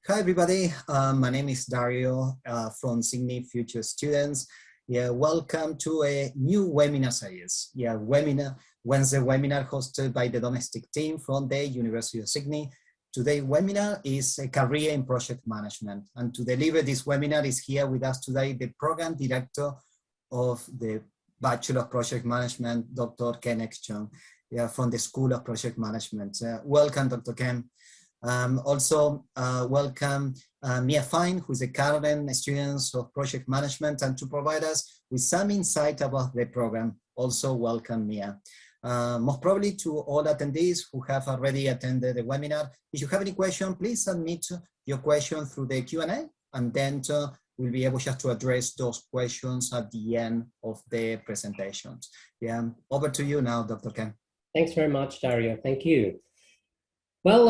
Hi, everybody. My name is Dario from Sydney Future Students. Welcome to a new webinar series. Wednesday webinar hosted by the domestic team from the University of Sydney. Today's webinar is a career in project management. And to deliver this webinar is here with us today, the program director of the Bachelor of Project Management, Dr. Kenneth Chung, from the School of Project Management. Welcome, Dr. Ken. Welcome Mia Fine, who is a current student of project management, and to provide us with some insight about the program. Also welcome Mia. Most probably to all attendees who have already attended the webinar, if you have any question, please submit your question through the Q&A, and then we'll be able just to address those questions at the end of the presentations. Over to you now, Dr. Ken. Thanks very much, Dario. Thank you. Well,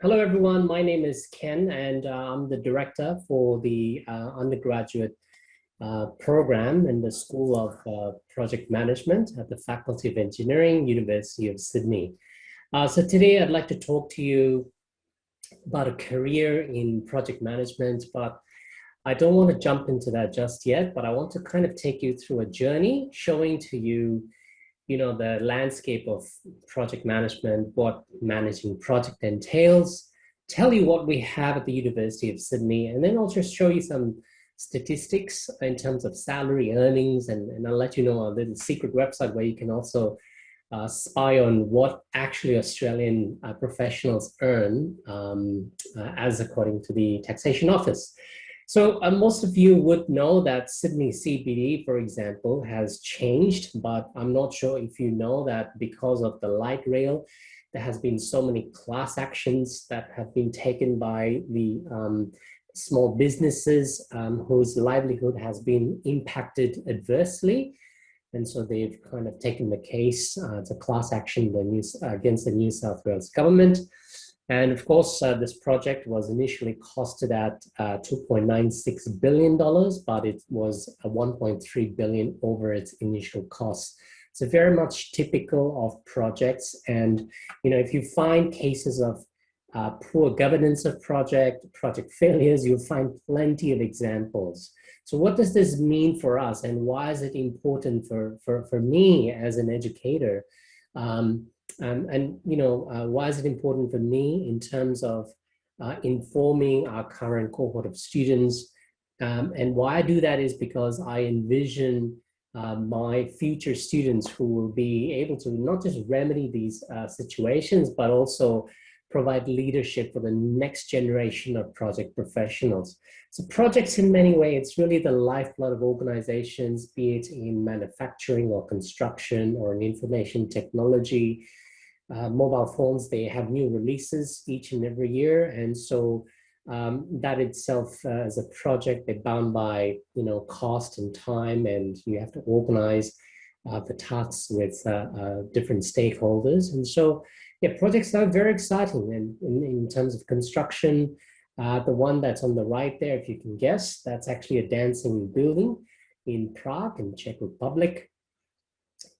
hello everyone, my name is Ken and I'm the director for the undergraduate program in the School of Project Management at the Faculty of Engineering, University of Sydney. So today I'd like to talk to you about a career in project management, but I don't want to jump into that just yet, but I want to kind of take you through a journey showing to you the landscape of project management, what managing project entails, tell you what we have at the University of Sydney, and then I'll just show you some statistics in terms of salary earnings, and I'll let you know a little secret website where you can also spy on what actually Australian professionals earn as according to the Taxation Office. So most of you would know that Sydney CBD, for example, has changed, but I'm not sure if you know that because of the light rail, there has been so many class actions that have been taken by the small businesses whose livelihood has been impacted adversely. And so they've kind of taken the case, it's a class action against the New South Wales government. And of course, this project was initially costed at $2.96 billion, but it was $1.3 billion over its initial cost. So very much typical of projects. And, if you find cases of poor governance of project failures, you'll find plenty of examples. So what does this mean for us, and why is it important for me as an educator? Why is it important for me in terms of informing our current cohort of students? And why I do that is because I envision my future students who will be able to not just remedy these situations, but also provide leadership for the next generation of project professionals. So projects, in many ways, it's really the lifeblood of organizations, be it in manufacturing or construction or in information technology. Mobile phones, they have new releases each and every year. And so that itself as a project, they're bound by, cost and time, and you have to organize the tasks with different stakeholders. And so, projects are very exciting. And in terms of construction, the one that's on the right there, if you can guess, that's actually a dancing building in Prague in Czech Republic.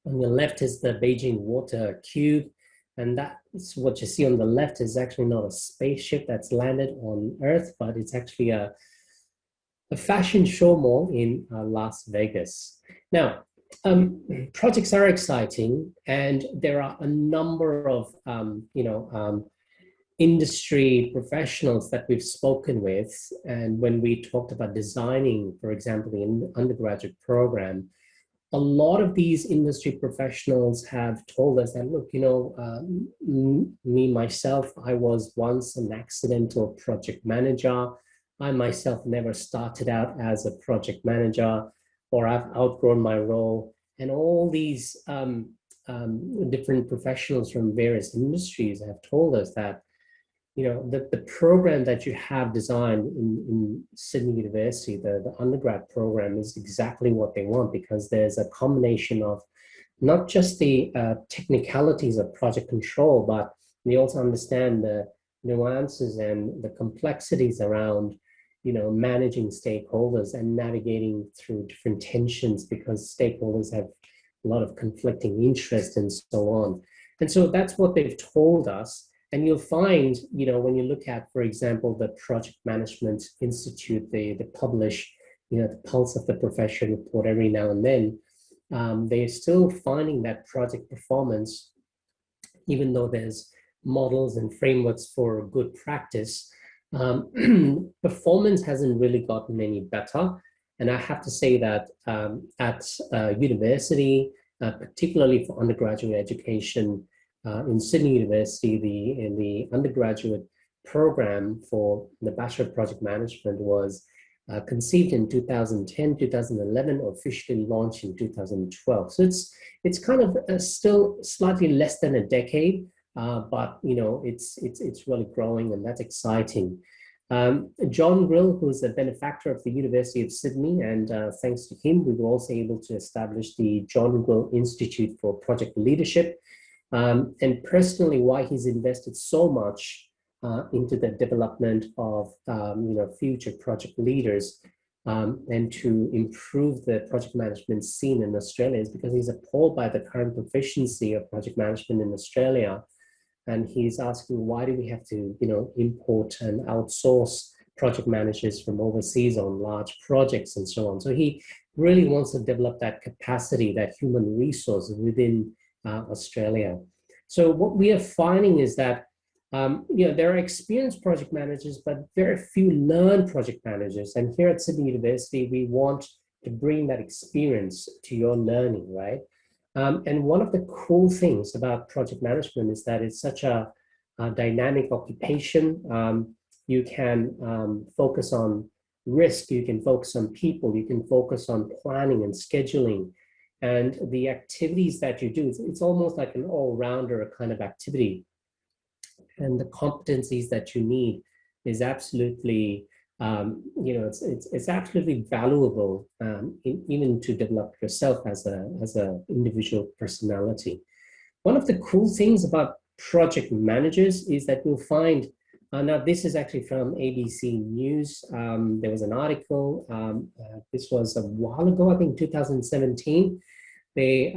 On the left is the Beijing Water Cube. And that's what you see on the left is actually not a spaceship that's landed on Earth, but it's actually a fashion show mall in Las Vegas. Now, projects are exciting, and there are a number of industry professionals that we've spoken with. And when we talked about designing, for example, the undergraduate program, a lot of these industry professionals have told us that, look, myself, I was once an accidental project manager. I myself never started out as a project manager, or I've outgrown my role. And all these different professionals from various industries have told us that, the program that you have designed in Sydney University, the undergrad program, is exactly what they want, because there's a combination of not just the technicalities of project control, but they also understand the nuances and the complexities around, managing stakeholders and navigating through different tensions, because stakeholders have a lot of conflicting interests and so on. And so that's what they've told us. And you'll find, when you look at, for example, the Project Management Institute, they publish, the Pulse of the Profession report every now and then. They're still finding that project performance, even though there's models and frameworks for good practice, performance hasn't really gotten any better. And I have to say that at university, particularly for undergraduate education, in Sydney University, in the undergraduate program for the Bachelor of Project Management was conceived in 2010, 2011, officially launched in 2012. So it's kind of still slightly less than a decade, but it's really growing, and that's exciting. John Grill, who's a benefactor of the University of Sydney, and thanks to him, we were also able to establish the John Grill Institute for Project Leadership. And personally, why he's invested so much into the development of future project leaders and to improve the project management scene in Australia is because he's appalled by the current proficiency of project management in Australia. And he's asking, why do we have to, import and outsource project managers from overseas on large projects and so on? So he really wants to develop that capacity, that human resource within Australia. So what we are finding is that, there are experienced project managers, but very few learned project managers. And here at Sydney University, we want to bring that experience to your learning, right? And one of the cool things about project management is that it's such a dynamic occupation. You can focus on risk, you can focus on people, you can focus on planning and scheduling. And the activities that you do, it's almost like an all-rounder kind of activity. And the competencies that you need is absolutely it's absolutely valuable, even to develop yourself as a individual personality. One of the cool things about project managers is that you'll find, now this is actually from ABC News. There was an article, this was a while ago, I think 2017. They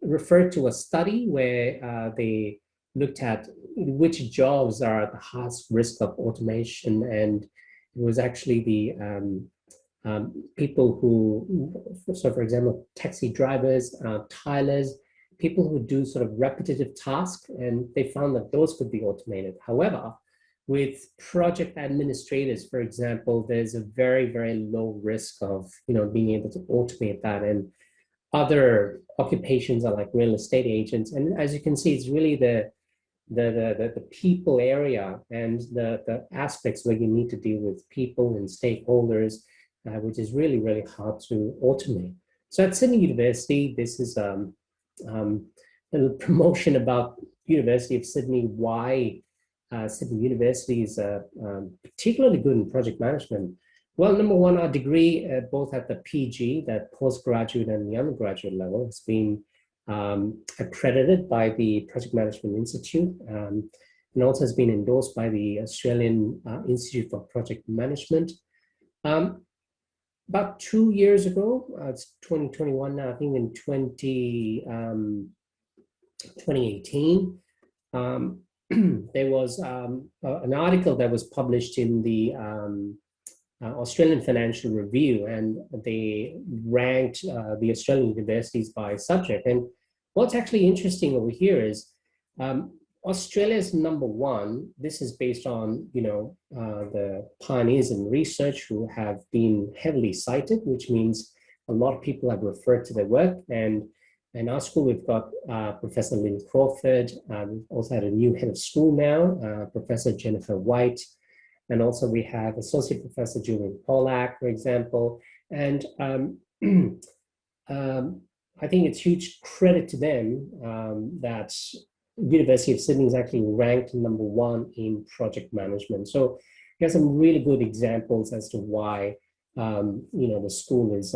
referred to a study where they looked at which jobs are at the highest risk of automation, and it was actually the people who, so for example, taxi drivers, tilers, people who do sort of repetitive tasks, and they found that those could be automated. However, with project administrators, for example, there's a very, very low risk of being able to automate that. And other occupations are like real estate agents. And as you can see, it's really the people area and the aspects where you need to deal with people and stakeholders, which is really, really hard to automate. So at Sydney University, this is a little promotion about University of Sydney, why Sydney University is particularly good in project management. Well, number one, our degree, both at the PG, that postgraduate and the undergraduate level, has been accredited by the Project Management Institute, and also has been endorsed by the Australian Institute for Project Management. About 2 years ago, it's 2021 now, I think in 2018, there was an article that was published in the Australian Financial Review, and they ranked the Australian universities by subject. And what's actually interesting over here is Australia's number one. This is based on the pioneers in research who have been heavily cited, which means a lot of people have referred to their work. And in our school, we've got Professor Lynn Crawford. We've also had a new head of school now, Professor Jennifer White. And also we have Associate Professor Julian Pollack, for example. And I think it's huge credit to them that University of Sydney is actually ranked number one in project management. So here's some really good examples as to why the school is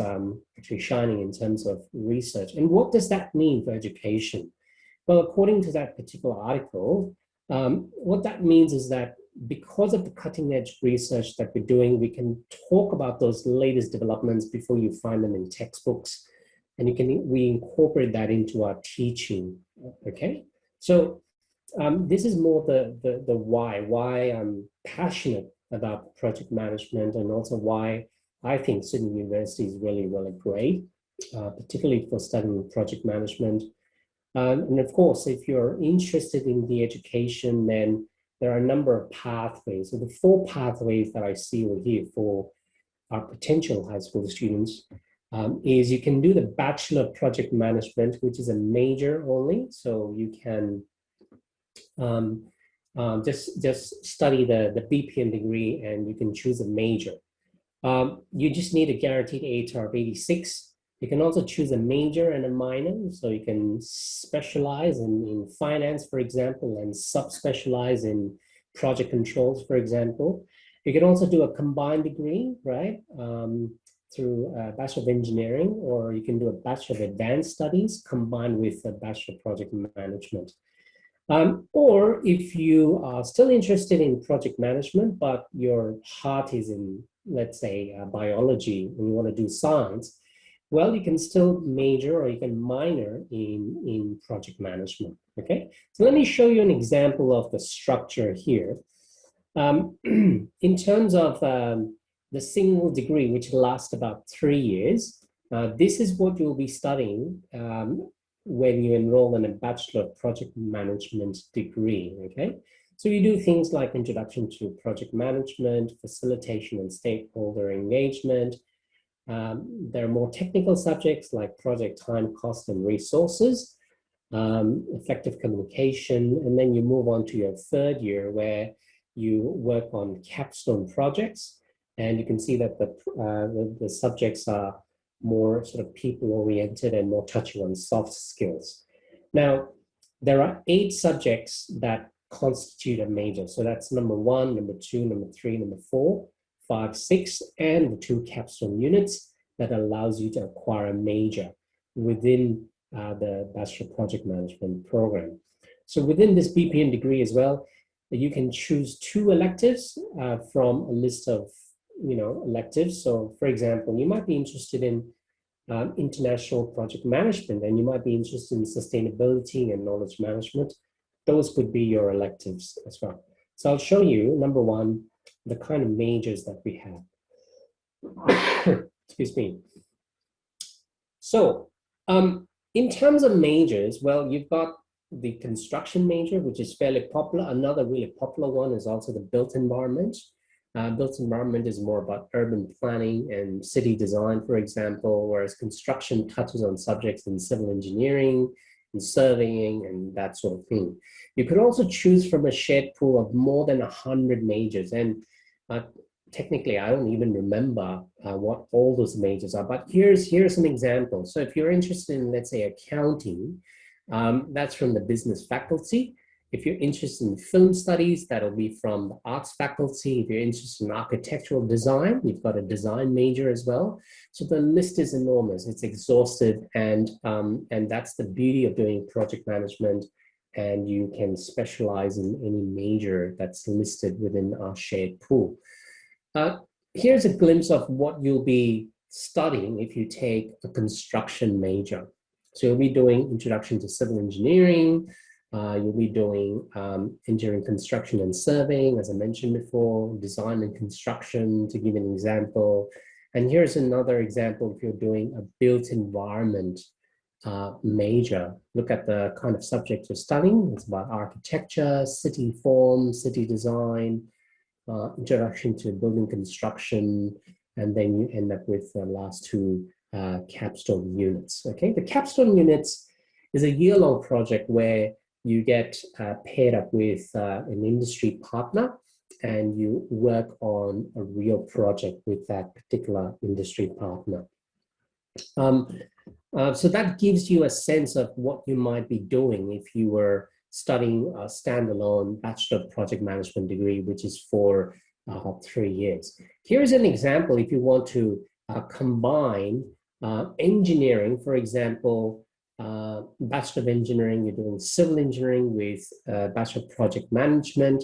actually shining in terms of research. And what does that mean for education? Well, according to that particular article, what that means is that because of the cutting edge research that we're doing, we can talk about those latest developments before you find them in textbooks. And we incorporate that into our teaching, okay? So this is more the why I'm passionate about project management, and also why I think Sydney University is really, really great, particularly for studying project management. And of course, if you're interested in the education, then there are a number of pathways. So the 4 pathways that I see over here for our potential high school students is you can do the Bachelor of Project Management, which is a major only. So you can just study the BPM degree and you can choose a major. You just need a guaranteed ATAR of 86. You can also choose a major and a minor, so you can specialize in finance, for example, and subspecialize in project controls, for example. You can also do a combined degree, right, through a Bachelor of Engineering, or you can do a Bachelor of Advanced Studies combined with a Bachelor of Project Management. Or if you are still interested in project management, but your heart is in, let's say, biology, and you want to do science, well, you can still major or you can minor in project management, okay? So let me show you an example of the structure here. In terms of the single degree, which lasts about 3 years, this is what you'll be studying when you enroll in a Bachelor of Project Management degree, okay? So you do things like introduction to project management, facilitation and stakeholder engagement. There are more technical subjects like project time, cost, and resources, effective communication, and then you move on to your 3rd year where you work on capstone projects, and you can see that the subjects are more sort of people-oriented and more touching on soft skills. Now, there are 8 subjects that constitute a major. So that's number 1, number 2, number 3, number 4, 5, 6, and the 2 capstone units that allows you to acquire a major within the Bachelor of Project Management program. So within this BPM degree as well, you can choose 2 electives from a list of electives. So for example, you might be interested in international project management, and you might be interested in sustainability and knowledge management. Those could be your electives as well. So I'll show you, number 1, the kind of majors that we have. Excuse me. So in terms of majors, well, you've got the construction major, which is fairly popular. Another really popular one is also the built environment. Built environment is more about urban planning and city design, for example, whereas construction touches on subjects in civil engineering and surveying and that sort of thing. You could also choose from a shared pool of more than 100 majors. And technically, I don't even remember what all those majors are, but here's an example. So if you're interested in, let's say, accounting, that's from the business faculty. If you're interested in film studies, that'll be from the arts faculty. If you're interested in architectural design, you've got a design major as well. So the list is enormous, it's exhaustive, and that's the beauty of doing project management. And you can specialize in any major that's listed within our shared pool. Here's a glimpse of what you'll be studying if you take a construction major. So you'll be doing introduction to civil engineering, you'll be doing engineering, construction, and surveying, as I mentioned before, design and construction, to give an example. And here's another example if you're doing a built environment major. Look at the kind of subject you're studying. It's about architecture, city form, city design, introduction to building construction, and then you end up with the last 2 capstone units. Okay, the capstone units is a year-long project where you get paired up with an industry partner, and you work on a real project with that particular industry partner. So that gives you a sense of what you might be doing if you were studying a standalone Bachelor of Project Management degree, which is for 3 years. Here's an example if you want to combine engineering, for example, Bachelor of Engineering, you're doing civil engineering with Bachelor of Project Management.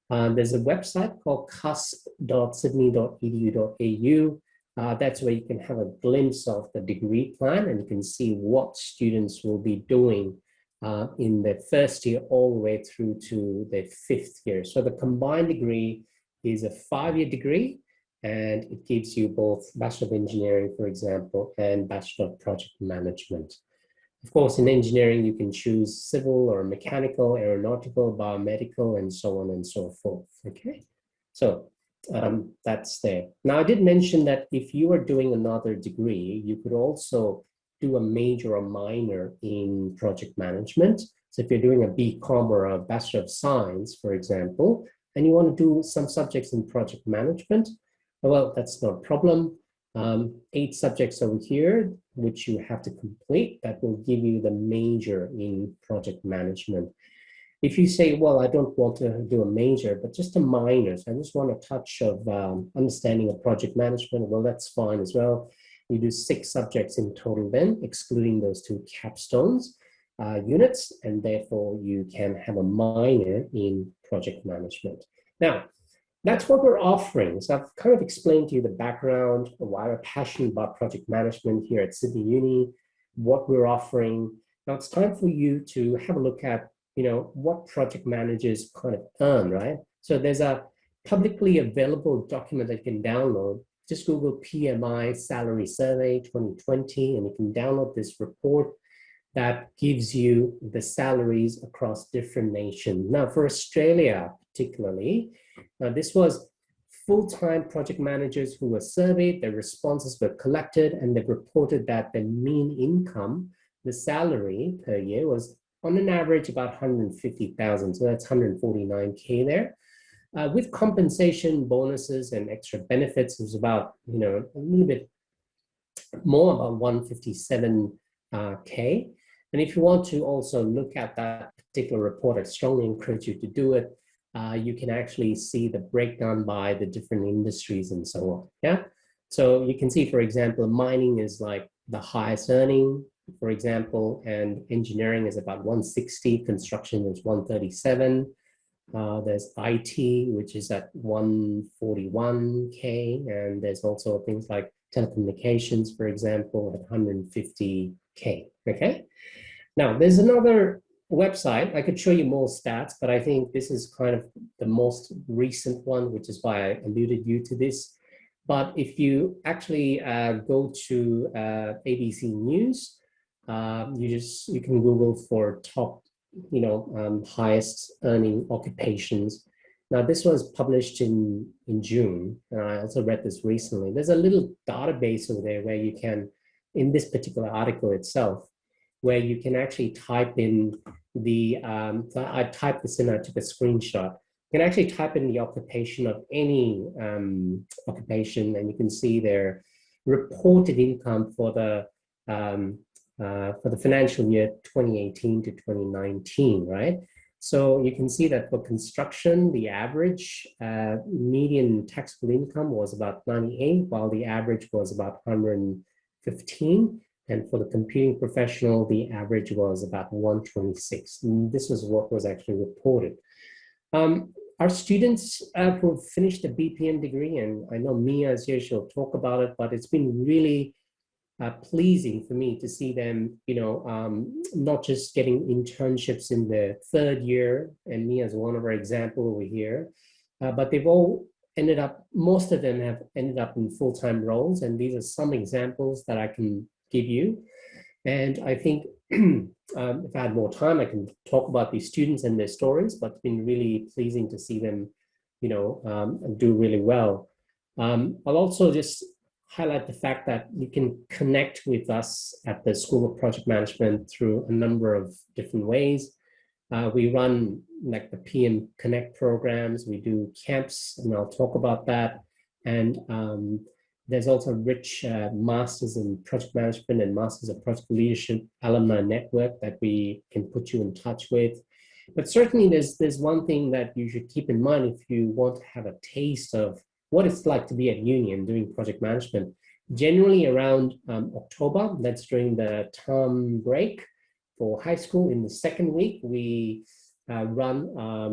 There's a website called cusp.sydney.edu.au. That's where you can have a glimpse of the degree plan, and you can see what students will be doing in the first year all the way through to the 5th year. So the combined degree is a 5-year degree, and it gives you both Bachelor of Engineering, for example, and Bachelor of Project Management. Of course, in engineering, you can choose civil or mechanical, aeronautical, biomedical, and so on and so forth, okay? So that's there. Now, I did mention that if you are doing another degree, you could also do a major or minor in project management. So if you're doing a BCom or a Bachelor of Science, for example, and you want to do some subjects in project management, well, that's no problem. 8 subjects over here, which you have to complete, that will give you the major in project management. If you say, well, I don't want to do a major, but just a minor, so I just want a touch of understanding of project management, well, that's fine as well. You do 6 subjects in total then, excluding those 2 capstones units, and therefore you can have a minor in project management. Now, that's what we're offering. So I've kind of explained to you the background, why we're passionate about project management here at Sydney Uni, what we're offering. Now it's time for you to have a look at, what project managers kind of earn, right? So there's a publicly available document that you can download. Just Google PMI Salary Survey 2020, and you can download this report that gives you the salaries across different nations. Now, for Australia particularly, this was full-time project managers who were surveyed, their responses were collected, and they reported that the mean income, the salary per year, was on an average about 150,000. So that's 149K there. With compensation, bonuses, and extra benefits, it was about, a little bit more, about 157K. And if you want to also look at that particular report, I strongly encourage you to do it. You can actually see the breakdown by the different industries and so on, yeah? So you can see, for example, mining is like the highest earning, for example, and engineering is about 160, construction is 137. There's IT, which is at 141K, and there's also things like telecommunications, for example, at 150K, okay? Now, there's another website. I could show you more stats, but I think this is kind of the most recent one, which is why I alluded you to this. But if you actually go to ABC News, you can Google for top, highest earning occupations. Now, this was published in June, and I also read this recently. There's a little database over there where you can, in this particular article itself, where you can actually type in the, I typed this in, I took a screenshot. You can actually type in the occupation of any occupation, and you can see their reported income for the financial year 2018 to 2019, right? So you can see that for construction, the average median taxable income was about 98, while the average was about 115. And for the computing professional, the average was about 126. And this was what was actually reported. Our students who finished a BPM degree, and I know Mia, as usual, talk about it, but it's been really pleasing for me to see them, not just getting internships in the 3rd year, and Mia is one of our example over here, but they've all ended up, most of them have ended up in full-time roles, and these are some examples that I can give you. And I think if I had more time, I can talk about these students and their stories, but it's been really pleasing to see them, do really well. I'll also just highlight the fact that you can connect with us at the School of Project Management through a number of different ways. We run like the PM Connect programs, we do camps, and I'll talk about that. And there's also a rich Masters in Project Management and Masters of Project Leadership alumni network that we can put you in touch with. But certainly there's one thing that you should keep in mind if you want to have a taste of what it's like to be at uni and doing project management. Generally around October, that's during the term break for high school. In the 2nd week, we run a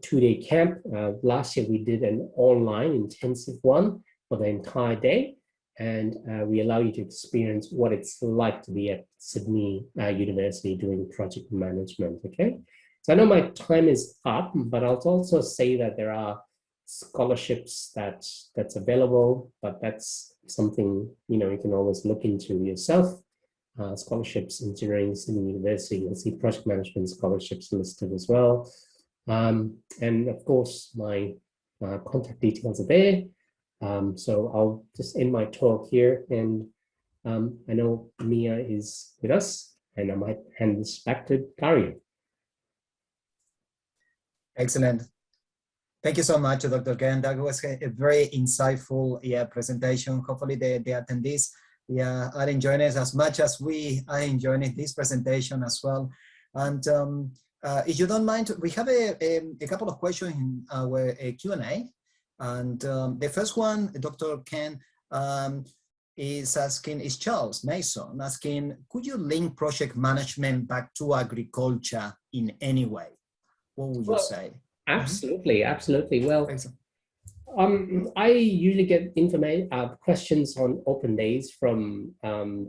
2-day camp. Last year, we did an online intensive one for the entire day. and we allow you to experience what it's like to be at Sydney University doing project management, okay? So I know my time is up, but I'll also say that there are scholarships that's available, but that's something, you know, you can always look into yourself. Scholarships, engineering, Sydney University, you'll see project management scholarships listed as well. And of course, my contact details are there. So I'll just end my talk here, and I know Mia is with us, and I might hand this back to Dario. Excellent. Thank you so much, Dr. Ken. That was a very insightful presentation. Hopefully the attendees are enjoying it as much as we are enjoying this presentation as well. And if you don't mind, we have a couple of questions in our Q&A. And the first one, Dr. Ken, is Charles Mason asking, could you link project management back to agriculture in any way? What would you say? Absolutely, absolutely. Well, I usually get questions on open days from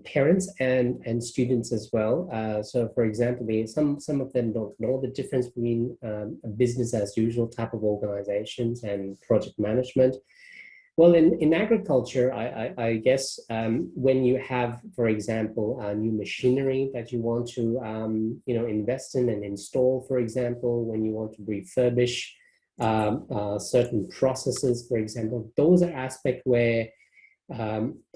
parents and students as well. So, for example, some of them don't know the difference between a business as usual type of organizations and project management. Well, in agriculture, I guess when you have, for example, new machinery that you want to invest in and install, for example, when you want to refurbish certain processes, for example, those are aspects where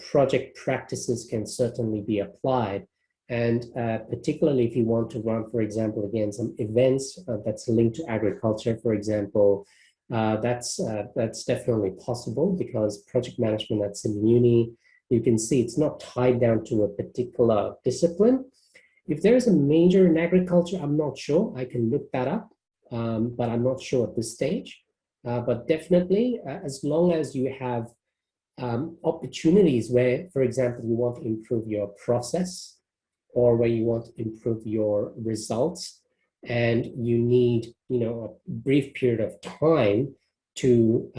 project practices can certainly be applied. And particularly if you want to run, for example, again, some events that's linked to agriculture, for example, that's definitely possible, because project management at Sydney Uni, you can see it's not tied down to a particular discipline. If there is a major in agriculture, I'm not sure. I can look that up, but I'm not sure at this stage. But definitely, as long as you have opportunities where, for example, you want to improve your process, or where you want to improve your results, and you need, a brief period of time to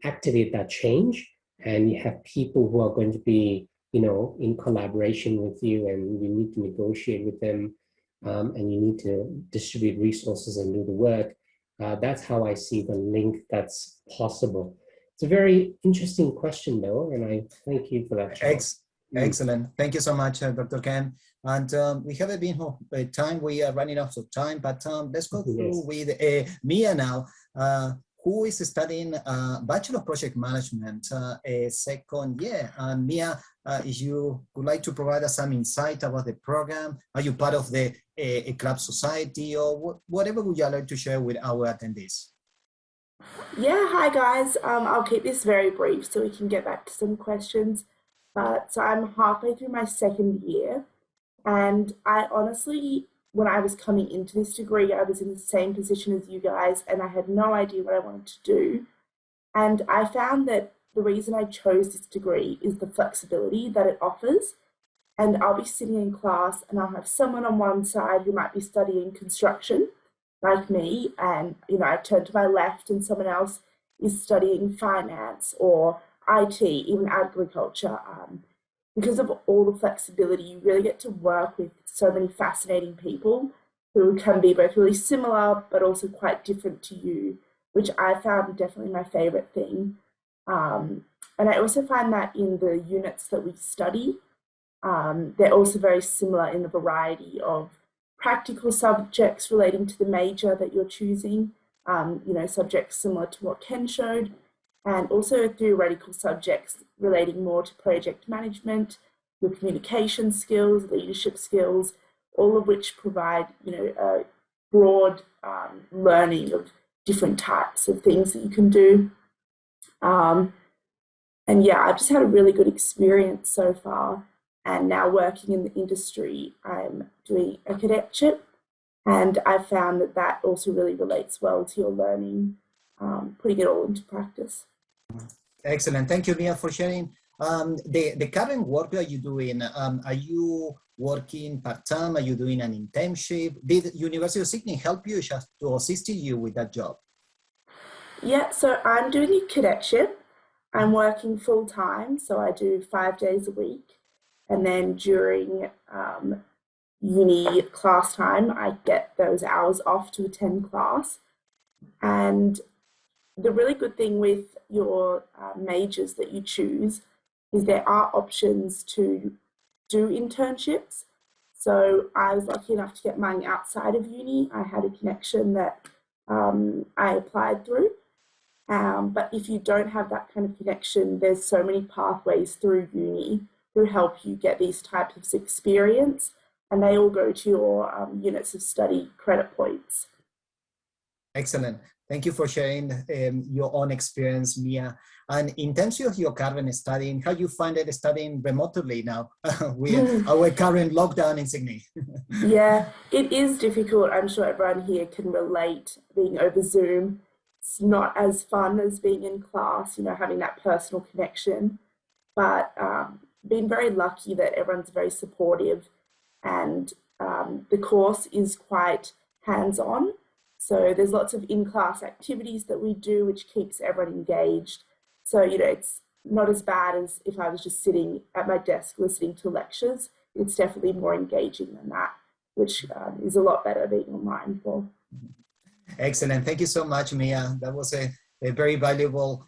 activate that change, and you have people who are going to be, in collaboration with you, and you need to negotiate with them, and you need to distribute resources and do the work. That's how I see the link that's possible. It's a very interesting question, though, and I thank you for that. Excellent. Thank you so much, Dr. Ken. And we have a bit of time. We are running out of time, but let's go through with Mia now, who is studying Bachelor of Project Management second year. And Mia, if you would like to provide us some insight about the program, are you part of the a club society, or whatever would you like to share with our attendees? Yeah, hi guys. I'll keep this very brief so we can get back to some questions. So I'm halfway through my second year, and I honestly, when I was coming into this degree, I was in the same position as you guys, and I had no idea what I wanted to do. And I found that the reason I chose this degree is the flexibility that it offers. And I'll be sitting in class and I'll have someone on one side who might be studying construction, like me, and I turn to my left and someone else is studying finance or IT, even agriculture. Because of all the flexibility, you really get to work with so many fascinating people who can be both really similar but also quite different to you, which I found definitely my favorite thing. And I also find that in the units that we study, they're also very similar in the variety of practical subjects relating to the major that you're choosing, subjects similar to what Ken showed, and also theoretical subjects relating more to project management, your communication skills, leadership skills, all of which provide, a broad learning of different types of things that you can do. And yeah, I've just had a really good experience so far. And now working in the industry, I'm doing a cadetship, and I found that that also really relates well to your learning, putting it all into practice. Excellent. Thank you, Mia, for sharing. The current work that you're doing, are you working part-time? Are you doing an internship? Did University of Sydney help you to assist you with that job? Yeah, so I'm doing a cadetship. I'm working full time, so I do 5 days a week. And then during uni class time, I get those hours off to attend class. And the really good thing with your majors that you choose is there are options to do internships. So I was lucky enough to get mine outside of uni. I had a connection that I applied through. But if you don't have that kind of connection, there's so many pathways through uni who help you get these types of experience, and they all go to your units of study credit points. Excellent. Thank you for sharing your own experience, Mia. And in terms of your current studying, how you find it studying remotely now with our current lockdown in Sydney? Yeah, it is difficult. I'm sure everyone here can relate. Being over Zoom, it's not as fun as being in class, you know, having that personal connection. But been very lucky that everyone's very supportive, and the course is quite hands-on. So there's lots of in-class activities that we do, which keeps everyone engaged. So, you know, it's not as bad as if I was just sitting at my desk listening to lectures. It's definitely more engaging than that, which is a lot better being online for. Excellent. Thank you so much, Mia. That was a very valuable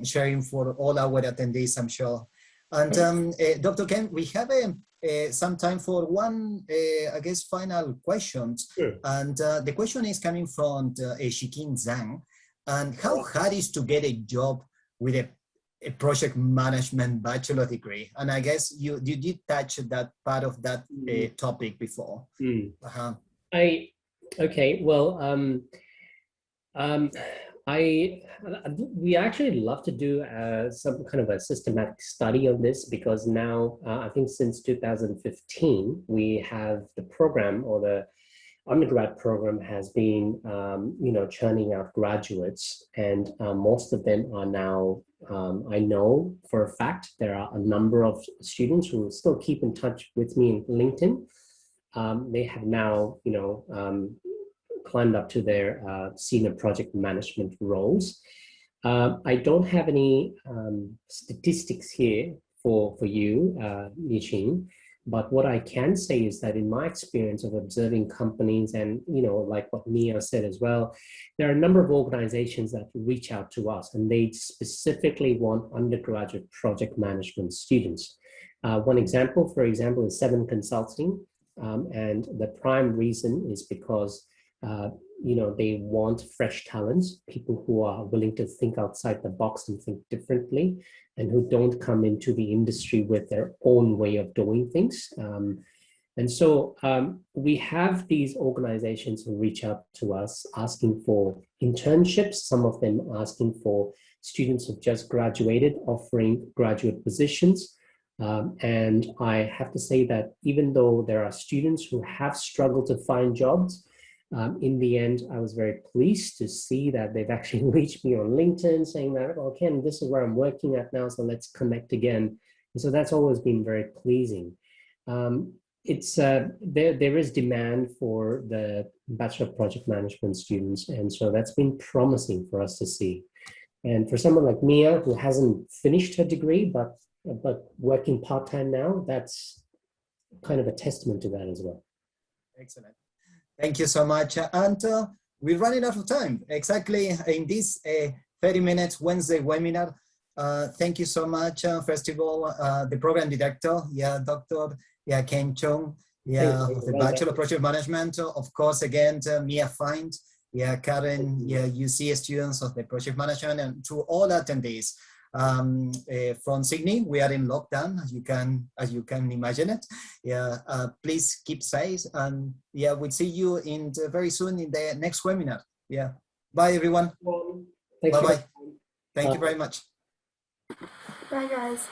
sharing for all our attendees, I'm sure. And Dr. Ken, we have some time for one, I guess, final questions. Sure. And the question is coming from Shikin Zhang. And how hard is to get a job with a project management bachelor degree? And I guess you did touch that part of that topic before. Okay, well, we actually love to do some kind of a systematic study on this, because now I think since 2015 we have the program, or the undergrad program has been you know, churning out graduates, and most of them are now I know for a fact there are a number of students who still keep in touch with me in LinkedIn. They have now, you know, climbed up to their senior project management roles. I don't have any statistics here for you, Yixin, but what I can say is that in my experience of observing companies, and, you know, like what Mia said as well, there are a number of organizations that reach out to us, and they specifically want undergraduate project management students. One example, for example, is Seven Consulting, and the prime reason is because you know, they want fresh talents, people who are willing to think outside the box and think differently, and who don't come into the industry with their own way of doing things. And so we have these organizations who reach out to us asking for internships, some of them asking for students who've just graduated, offering graduate positions. And I have to say that even though there are students who have struggled to find jobs, in the end, I was very pleased to see that they've actually reached me on LinkedIn saying that, oh, Ken, this is where I'm working at now, so let's connect again. And so that's always been very pleasing. There is demand for the Bachelor of Project Management students, and so that's been promising for us to see. And for someone like Mia, who hasn't finished her degree, but working part-time now, that's kind of a testament to that as well. Excellent. Thank you so much. And we're running out of time, exactly in this 30 minutes Wednesday webinar. Thank you so much. First of all, the program director, Dr. Ken Chung, of the Bachelor of Project Management. Of course, again, Mia Find, Karen, UC students of the project management, and to all attendees. From Sydney, we are in lockdown, as you can imagine it. Please keep safe, and we'll see you very soon in the next webinar. Bye everyone. Bye bye. Thank you very much. Bye guys.